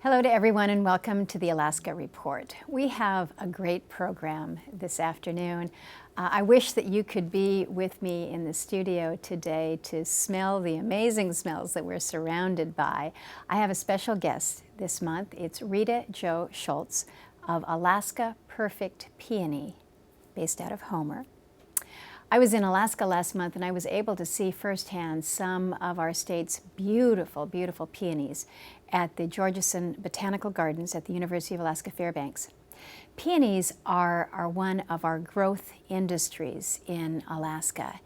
Hello to everyone and welcome to the Alaska Report. We have a great program this afternoon. I wish that you could be with me in the studio today to smell the amazing smells that we're surrounded by. I have a special guest this month. It's Rita Jo Shoultz of Alaska Perfect Peony, based out of Homer. I was in Alaska last month and I was able to see firsthand some of our state's beautiful, beautiful peonies at the Georgeson Botanical Gardens at the University of Alaska Fairbanks. Peonies are one of our growth industries in Alaska,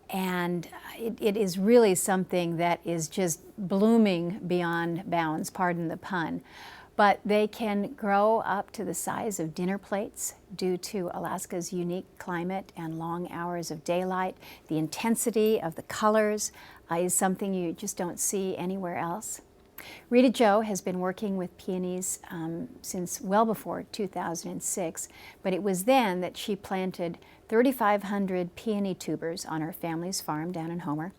and it is really something that is just blooming beyond bounds, pardon the pun. But they can grow up to the size of dinner plates due to Alaska's unique climate and long hours of daylight. The intensity of the colors is something you just don't see anywhere else. Rita Jo has been working with peonies since well before 2006, but it was then that she planted 3,500 peony tubers on her family's farm down in Homer.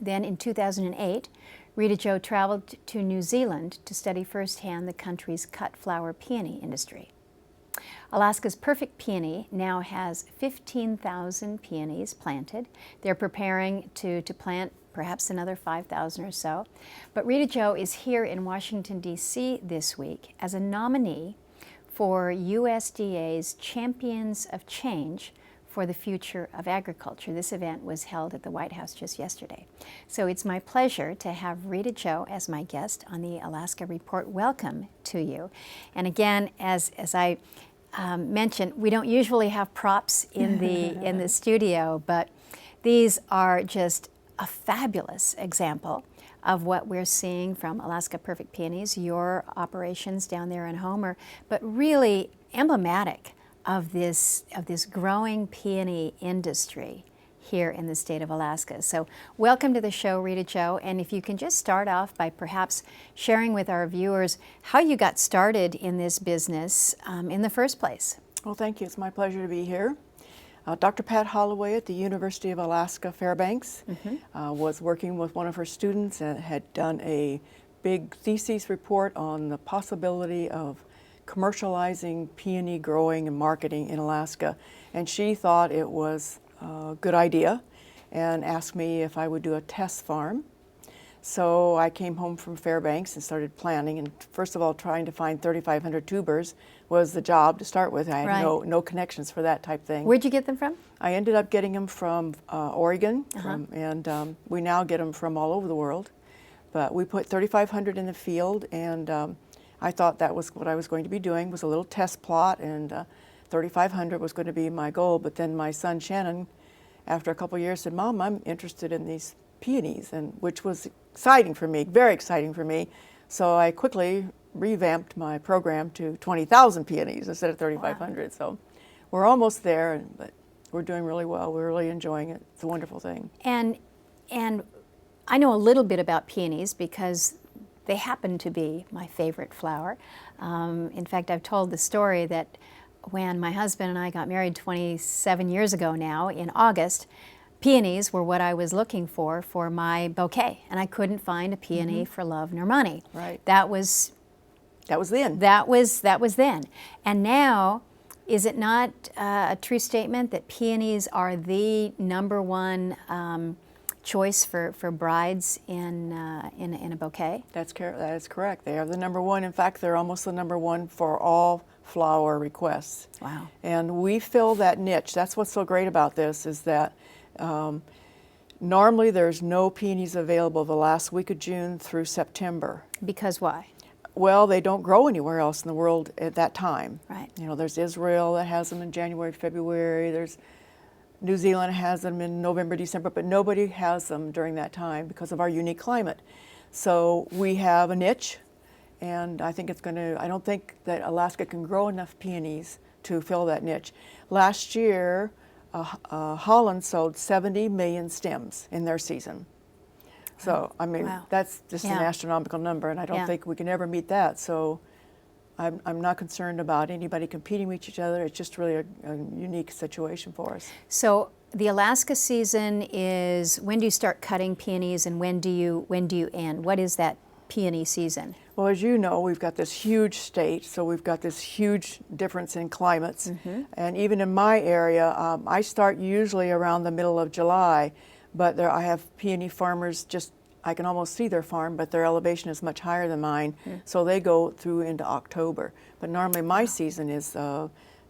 Then in 2008, Rita Jo traveled to New Zealand to study firsthand the country's cut flower peony industry. Alaska's Perfect Peony now has 15,000 peonies planted. They're preparing to plant perhaps another 5,000 or so. But Rita Jo is here in Washington, D.C. this week as a nominee for USDA's Champions of Change for the Future of Agriculture. This event was held at the White House just yesterday. So it's my pleasure to have Rita Jo as my guest on the Alaska Report. Welcome to you. And again, as I mentioned, we don't usually have props in the studio, but these are just a fabulous example of what we're seeing from Alaska Perfect Peonies, your operations down there in Homer, but really emblematic of this growing peony industry here in the state of Alaska. So welcome to the show, Rita Jo, and if you can just start off by perhaps sharing with our viewers how you got started in this business in the first place. Well, thank you. It's my pleasure to be here. Dr. Pat Holloway at the University of Alaska Fairbanks was working with one of her students and had done a big thesis report on the possibility of commercializing peony growing and marketing in Alaska. And she thought it was a good idea and asked me if I would do a test farm. So I came home from Fairbanks and started planning, and first of all trying to find 3,500 tubers was the job to start with. I had no connections for that type thing. Where'd you get them from? I ended up getting them from Oregon, and we now get them from all over the world. But we put 3,500 in the field, and I thought that was what I was going to be doing, was a little test plot, and 3,500 was going to be my goal. But then my son Shannon, after a couple of years, said, "Mom, I'm interested in these peonies," and which was exciting for me, very exciting for me. So I quickly revamped my program to 20,000 peonies instead of 3,500. Wow. So we're almost there, but we're doing really well. We're really enjoying it. It's a wonderful thing. And I know a little bit about peonies because they happen to be my favorite flower. In fact, I've told the story that when my husband and I got married 27 years ago now, in August, peonies were what I was looking for my bouquet, and I couldn't find a peony for love nor money. Right. That was then. That was then. And now, is it not a true statement that peonies are the number one choice for brides in a bouquet? That is correct. They are the number one. In fact, they're almost the number one for all flower requests. Wow. And we fill that niche. That's what's so great about this, is that normally there's no peonies available the last week of June through September. Because why? Well, they don't grow anywhere else in the world at that time. Right. You know, there's Israel that has them in January, February. There's New Zealand has them in November, December, but nobody has them during that time because of our unique climate. So we have a niche, and I think I don't think that Alaska can grow enough peonies to fill that niche. Last year, Holland sold 70 million stems in their season. So, I mean, wow. That's just an astronomical number, and I don't think we can ever meet that. So I'm not concerned about anybody competing with each other. It's just really a unique situation for us. So the Alaska season is, when do you start cutting peonies and when do you end? What is that peony season? Well, as you know, we've got this huge state, so we've got this huge difference in climates. And even in my area, I start usually around the middle of July, but I have peony farmers I can almost see their farm, but their elevation is much higher than mine, so they go through into October. But normally my season is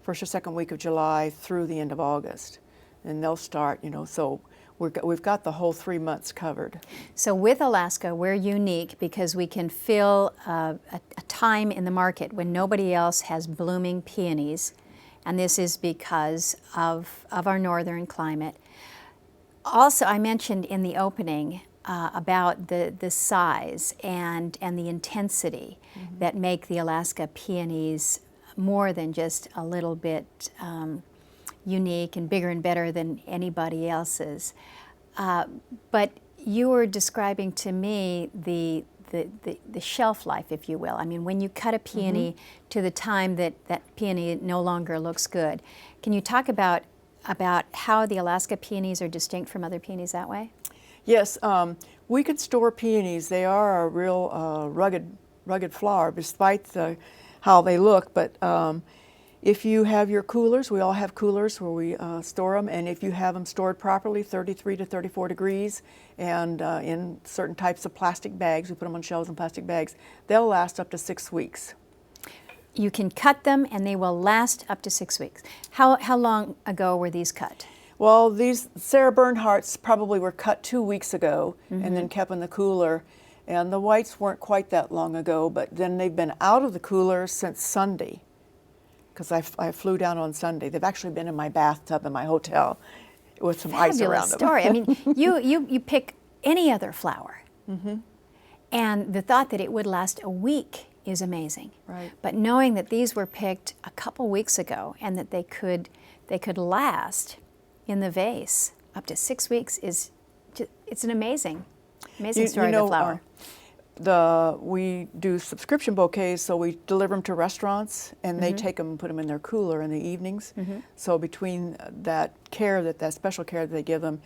first or second week of July through the end of August. And they'll start, so we've got the whole 3 months covered. So with Alaska, we're unique because we can fill a time in the market when nobody else has blooming peonies, and this is because of our northern climate. Also, I mentioned in the opening about the size and the intensity that make the Alaska peonies more than just a little bit unique and bigger and better than anybody else's. But you were describing to me the shelf life, if you will. I mean, when you cut a peony to the time that peony no longer looks good. Can you talk about how the Alaska peonies are distinct from other peonies that way? Yes, we could store peonies. They are a real rugged flower, despite how they look. But if you have your coolers, we all have coolers where we store them, and if you have them stored properly, 33 to 34 degrees, and in certain types of plastic bags, we put them on shelves in plastic bags, they'll last up to 6 weeks. You can cut them and they will last up to 6 weeks. How long ago were these cut? Well, these Sarah Bernhardt's probably were cut 2 weeks ago and then kept in the cooler. And the whites weren't quite that long ago, but then they've been out of the cooler since Sunday, because I flew down on Sunday. They've actually been in my bathtub in my hotel with some ice around them. Story. I mean, you pick any other flower, and the thought that it would last a week is amazing. Right. But knowing that these were picked a couple weeks ago and that they could last in the vase up to 6 weeks it's an amazing story of the flower. We do subscription bouquets, so we deliver them to restaurants, and they take them and put them in their cooler in the evenings. So between that special care that they give them,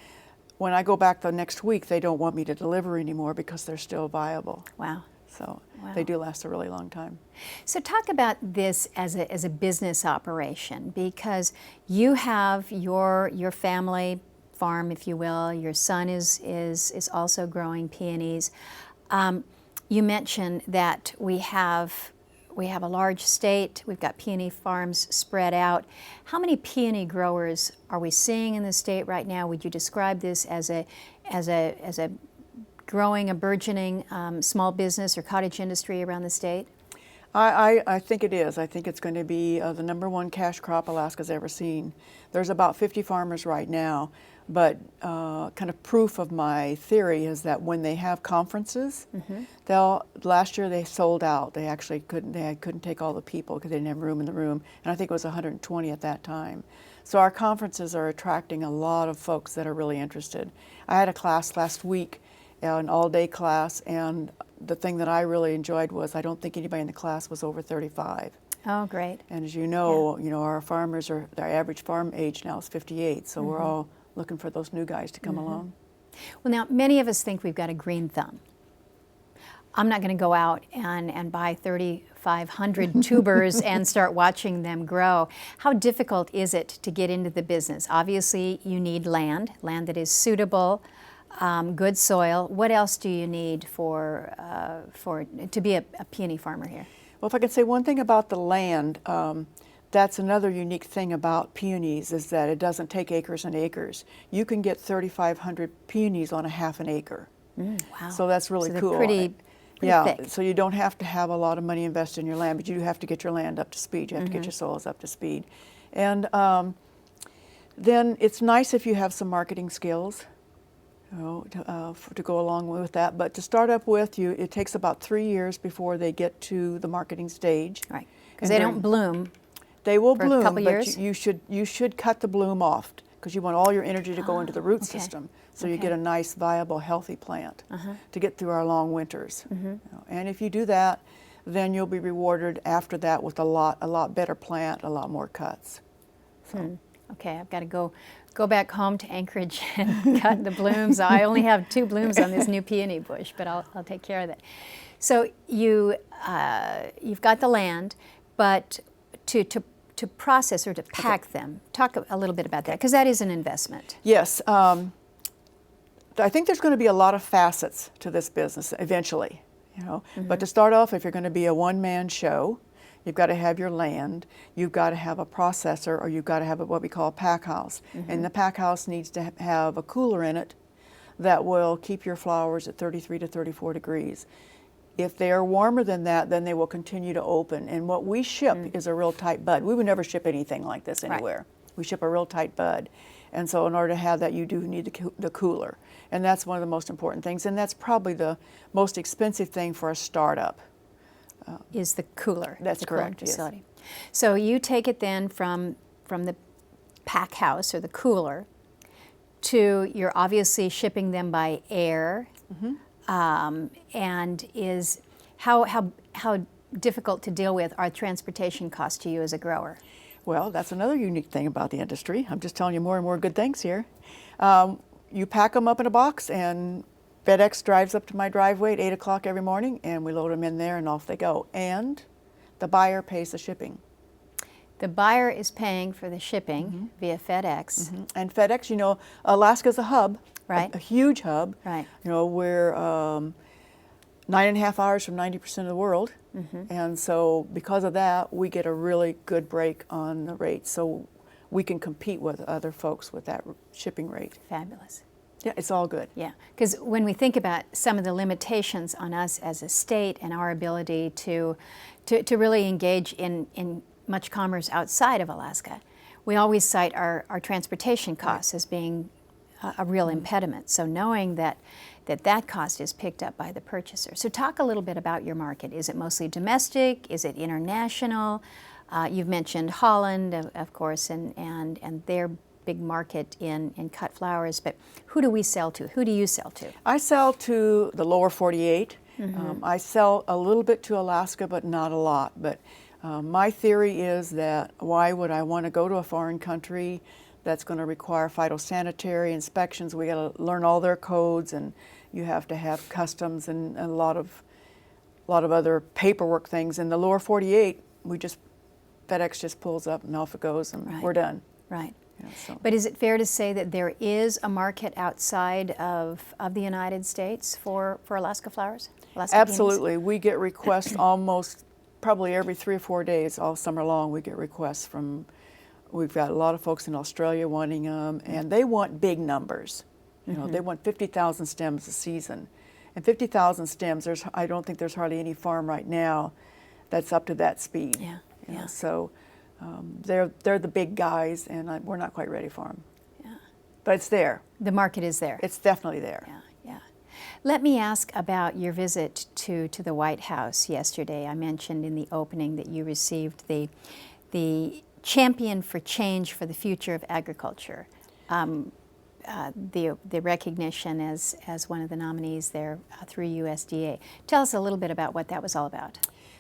when I go back the next week, they don't want me to deliver anymore because they're still viable. Wow. So they do last a really long time. So talk about this as a business operation, because you have your family farm, if you will. Your son is also growing peonies. You mentioned that we have a large state. We've got peony farms spread out. How many peony growers are we seeing in the state right now? Would you describe this as a growing, a burgeoning small business or cottage industry around the state? I think it is. I think it's going to be the #1 cash crop Alaska's ever seen. There's about 50 farmers right now, but kind of proof of my theory is that when they have conferences, last year they sold out. They actually couldn't take all the people because they didn't have room in the room, and I think it was 120 at that time. So our conferences are attracting a lot of folks that are really interested. I had a class last week, an all-day class, and the thing that I really enjoyed was I don't think anybody in the class was over 35. Oh, great. And as you know, our farmers their average farm age now is 58, so we're all looking for those new guys to come along. Well, now, many of us think we've got a green thumb. I'm not going to go out and buy 3,500 tubers and start watching them grow. How difficult is it to get into the business? Obviously, you need land that is suitable, good soil. What else do you need to be a peony farmer here? Well, if I could say one thing about the land, that's another unique thing about peonies is that it doesn't take acres and acres. You can get 3,500 peonies on a half an acre. Wow. So that's really they're cool. Pretty thick. So you don't have to have a lot of money invested in your land, but you do have to get your land up to speed. You have to get your soils up to speed. And then it's nice if you have some marketing skills, to go along with that. But to start up with, it takes about 3 years before they get to the marketing stage. Right, because they don't bloom. They will for a bloom, couple but years? you should cut the bloom off because you want all your energy to go into the root system, so you get a nice, viable, healthy plant to get through our long winters. And if you do that, then you'll be rewarded after that with a lot better plant, a lot more cuts. So. Okay, I've got to go back home to Anchorage and cut the blooms. I only have 2 blooms on this new peony bush, but I'll take care of that. So you you've got the land, but to process or to pack them. Talk a little bit about that, because that is an investment. Yes. I think there's going to be a lot of facets to this business eventually, you know. But to start off, if you're going to be a one-man show, you've got to have your land, you've got to have a processor, or you've got to have what we call a pack house. And the pack house needs to have a cooler in it that will keep your flowers at 33 to 34 degrees. If they are warmer than that, then they will continue to open. And what we ship is a real tight bud. We would never ship anything like this anywhere. Right. We ship a real tight bud. And so in order to have that, you do need the cooler. And that's one of the most important things. And that's probably the most expensive thing for a startup. Is the cooler. That's the correct, cooling facility. Yes. So you take it then from the pack house or the cooler to, you're obviously shipping them by air. And is how difficult to deal with are transportation costs to you as a grower? Well, that's another unique thing about the industry. I'm just telling you more and more good things here. You pack them up in a box, and FedEx drives up to my driveway at 8 o'clock every morning, and we load them in there, and off they go. And the buyer pays the shipping. The buyer is paying for the shipping via FedEx. And FedEx, you know, Alaska's a hub. Right. A huge hub. Right. You know, we're 9.5 hours from 90% of the world. And so because of that, we get a really good break on the rate. So we can compete with other folks with that shipping rate. Fabulous. Yeah, it's all good. Yeah, because when we think about some of the limitations on us as a state and our ability to really engage in much commerce outside of Alaska, we always cite our transportation costs as being a real impediment. So knowing that cost is picked up by the purchaser. So talk a little bit about your market. Is it mostly domestic? Is it international? You've mentioned Holland, of course, and their big market in cut flowers. But who do we sell to? Who do you sell to? I sell to the lower 48. I sell a little bit to Alaska, but not a lot. But my theory is that why would I want to go to a foreign country that's going to require phytosanitary inspections? We got to learn all their codes, and you have to have customs and a lot of other paperwork things. In the lower 48, FedEx just pulls up and off it goes, and we're done. Right. Yeah, so. But is it fair to say that there is a market outside of the United States for Alaska flowers? Alaska Absolutely. peonies? We get requests almost probably every 3 or 4 days all summer long. We get requests from, we've got a lot of folks in Australia wanting them, and they want big numbers. You know, they want 50,000 stems a season. And 50,000 stems, I don't think there's hardly any farm right now that's up to that speed. Yeah, You know, yeah. so they're the big guys, and we're not quite ready for them. Yeah. But it's there. The market is there. It's definitely there. Yeah, yeah. Let me ask about your visit to the White House yesterday. I mentioned in the opening that you received the Champion for Change for the Future of Agriculture, the recognition as one of the nominees there through USDA. Tell us a little bit about what that was all about.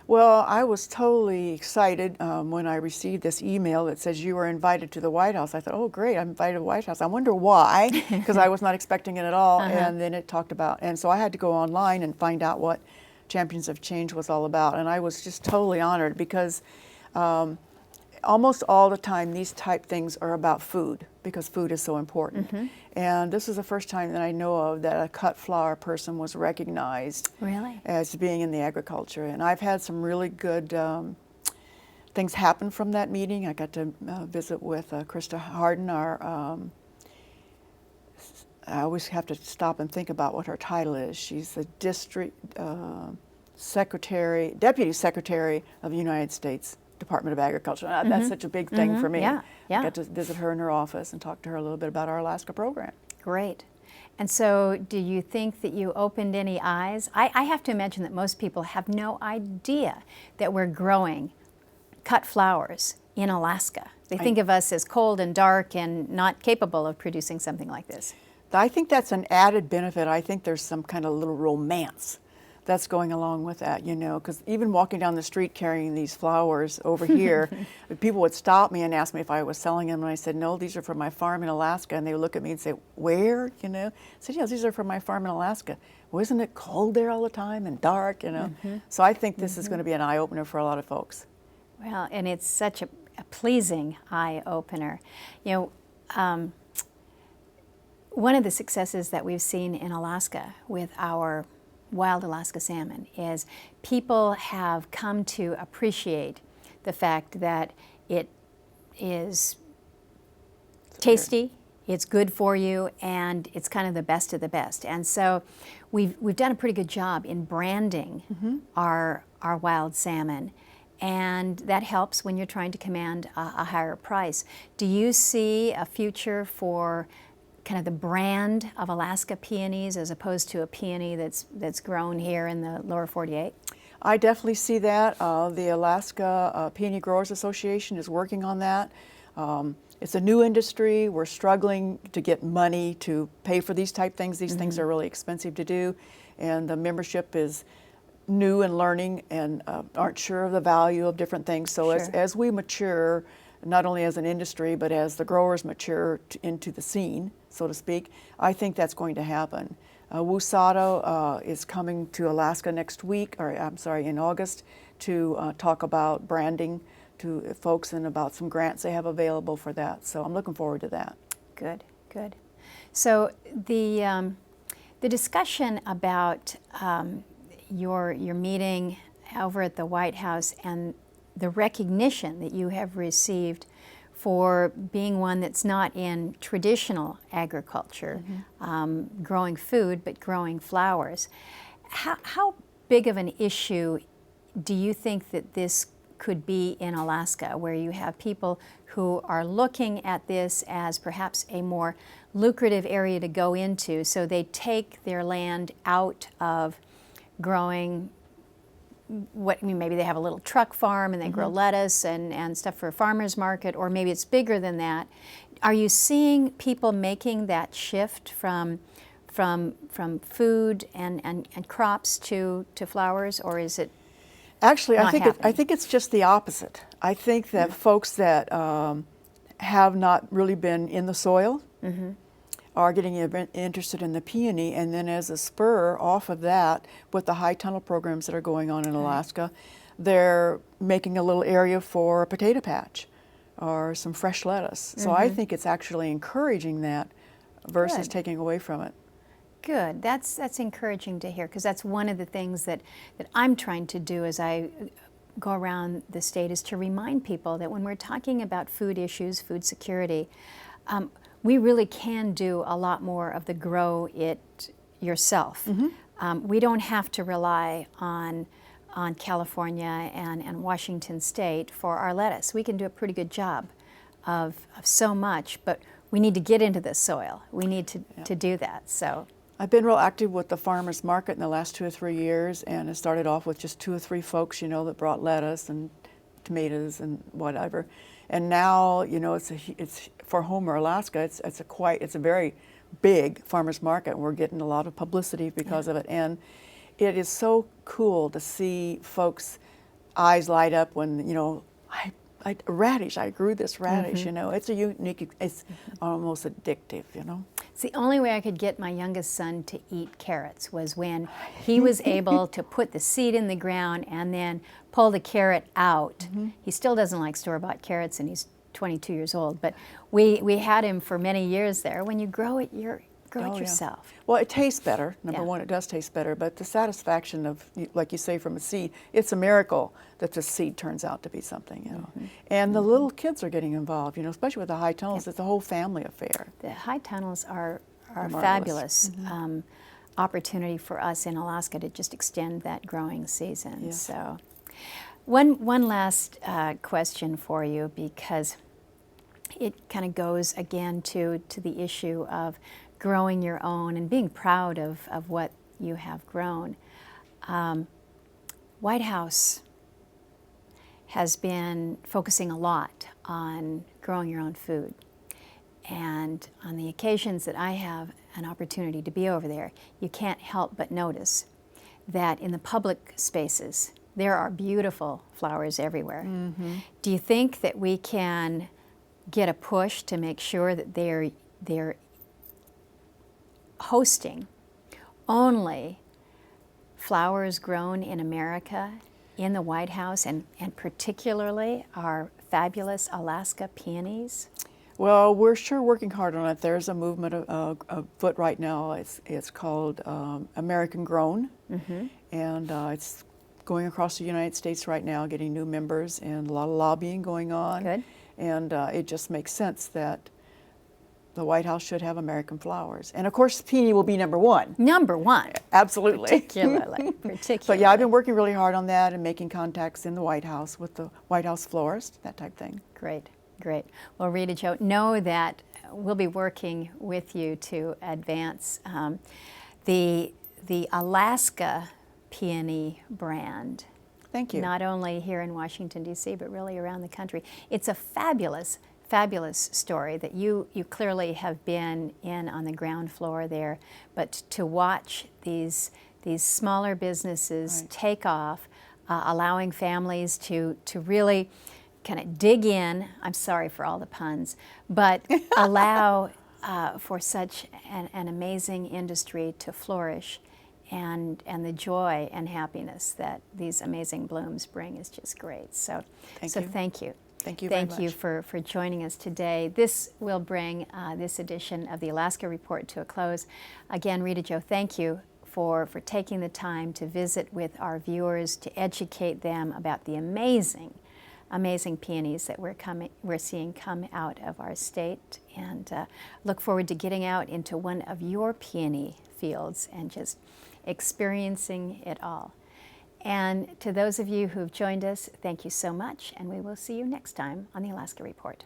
Well, I was totally excited when I received this email that says you were invited to the White House. I thought, oh, great, I'm invited to the White House. I wonder why, because I was not expecting it at all. And then it talked about, and so I had to go online and find out what Champions of Change was all about. And I was just totally honored because almost all the time these type things are about food, because food is so important. And this is the first time that I know of that a cut flower person was recognized as being in the agriculture. And I've had some really good things happen from that meeting. I got to visit with Krista Harden, our, I always have to stop and think about what her title is. She's the district secretary, deputy secretary of the United States Department of Agriculture. That's such a big thing for me. Yeah, yeah. I got to visit her in her office and talk to her a little bit about our Alaska program. Great. And so do you think that you opened any eyes? I have to imagine that most people have no idea that we're growing cut flowers in Alaska. They think of us as cold and dark and not capable of producing something like this. I think that's an added benefit. I think there's some kind of little romance that's going along with that, you know, because even walking down the street carrying these flowers over here, people would stop me and ask me if I was selling them, and I said, no, these are from my farm in Alaska, and they would look at me and say, where, you know? I said, yes, these are from my farm in Alaska. Well, isn't it cold there all the time and dark, you know? So I think this is going to be an eye-opener for a lot of folks. Well, and it's such a pleasing eye-opener. You know, one of the successes that we've seen in Alaska with our wild Alaska salmon is people have come to appreciate the fact that it is tasty, it's good for you, and it's kind of the best of the best. And so we've done a pretty good job in branding our wild salmon, and that helps when you're trying to command a higher price. Do you see a future for kind of the brand of Alaska peonies as opposed to a peony that's grown here in the lower 48? I definitely see that. The Alaska Peony Growers Association is working on that. It's a new industry. We're struggling to get money to pay for these type things. These things are really expensive to do, and the membership is new and learning and aren't sure of the value of different things. So as we mature, not only as an industry, but as the growers mature into the scene, so to speak, I think that's going to happen. WUSADO is coming to Alaska next week, or I'm sorry, in August, to talk about branding to folks and about some grants they have available for that. So I'm looking forward to that. Good, good. So the discussion about your meeting over at the White House and the recognition that you have received for being one that's not in traditional agriculture, growing food, but growing flowers. How big of an issue do you think that this could be in Alaska, where you have people who are looking at this as perhaps a more lucrative area to go into, so they take their land out of growing maybe they have a little truck farm and they grow lettuce and stuff for a farmer's market, or maybe it's bigger than that. Are you seeing people making that shift from food and crops to flowers, or is it actually not I think it's just the opposite. I think that folks that have not really been in the soil are getting interested in the peony, and then as a spur off of that, with the high tunnel programs that are going on in Alaska, they're making a little area for a potato patch or some fresh lettuce. So I think it's actually encouraging that versus taking away from it. Good. That's encouraging to hear, because that's one of the things that I'm trying to do as I go around the state, is to remind people that when we're talking about food issues, food security, we really can do a lot more of the grow it yourself. We don't have to rely on California and Washington State for our lettuce. We can do a pretty good job of so much, but we need to get into the soil. We need to do that. So I've been real active with the farmers market in the last 2 or 3 years, and it started off with just 2 or 3 folks, you know, that brought lettuce and tomatoes and whatever. And now, you know, it's for Homer, Alaska. It's a very big farmers market, and we're getting a lot of publicity because of it. And it is so cool to see folks' eyes light up when, you know, radish. I grew this radish. You know, it's a unique. It's almost addictive. You know. It's the only way I could get my youngest son to eat carrots was when he was able to put the seed in the ground and then pull the carrot out. He still doesn't like store-bought carrots, and he's 22 years old, but we had him for many years there. When you grow it, grow it yourself. Well, it tastes better. Number one, it does taste better, but the satisfaction of, like you say, from a seed, it's a miracle that the seed turns out to be something, you know. And the little kids are getting involved, you know, especially with the high tunnels. It's a whole family affair. The high tunnels are fabulous opportunity for us in Alaska to just extend that growing season. So one last question for you, because it kind of goes again to the issue of growing your own and being proud of what you have grown. White House has been focusing a lot on growing your own food. And on the occasions that I have an opportunity to be over there, you can't help but notice that in the public spaces, there are beautiful flowers everywhere. Mm-hmm. Do you think that we can get a push to make sure that they're hosting only flowers grown in America in the White House, and particularly our fabulous Alaska peonies? Well, we're sure working hard on it. There's a movement afoot right now. It's called American Grown, Mm-hmm. and it's going across the United States right now, getting new members, and a lot of lobbying going on. Good. And it just makes sense that the White House should have American flowers. And of course, peony will be number one. Number one. Absolutely. Particularly. But yeah, I've been working really hard on that and making contacts in the White House with the White House florist, that type thing. Great, great. Well, Rita Jo, know that we'll be working with you to advance the Alaska peony brand. Thank you. Not only here in Washington, D.C., but really around the country. It's a fabulous, fabulous story that you clearly have been in on the ground floor there, but to watch these smaller businesses Right. take off, allowing families to really kind of dig in, I'm sorry for all the puns, but allow for such an amazing industry to flourish, and the joy and happiness that these amazing blooms bring is just great. So Thank you. thank you. Thank you very Thank you much. for joining us today. This will bring this edition of the Alaska Report to a close. Again, Rita Jo, thank you for taking the time to visit with our viewers, to educate them about the amazing peonies that we're seeing come out of our state, and look forward to getting out into one of your peony fields and just experiencing it all. And to those of you who've joined us, thank you so much, and we will see you next time on the Alaska Report.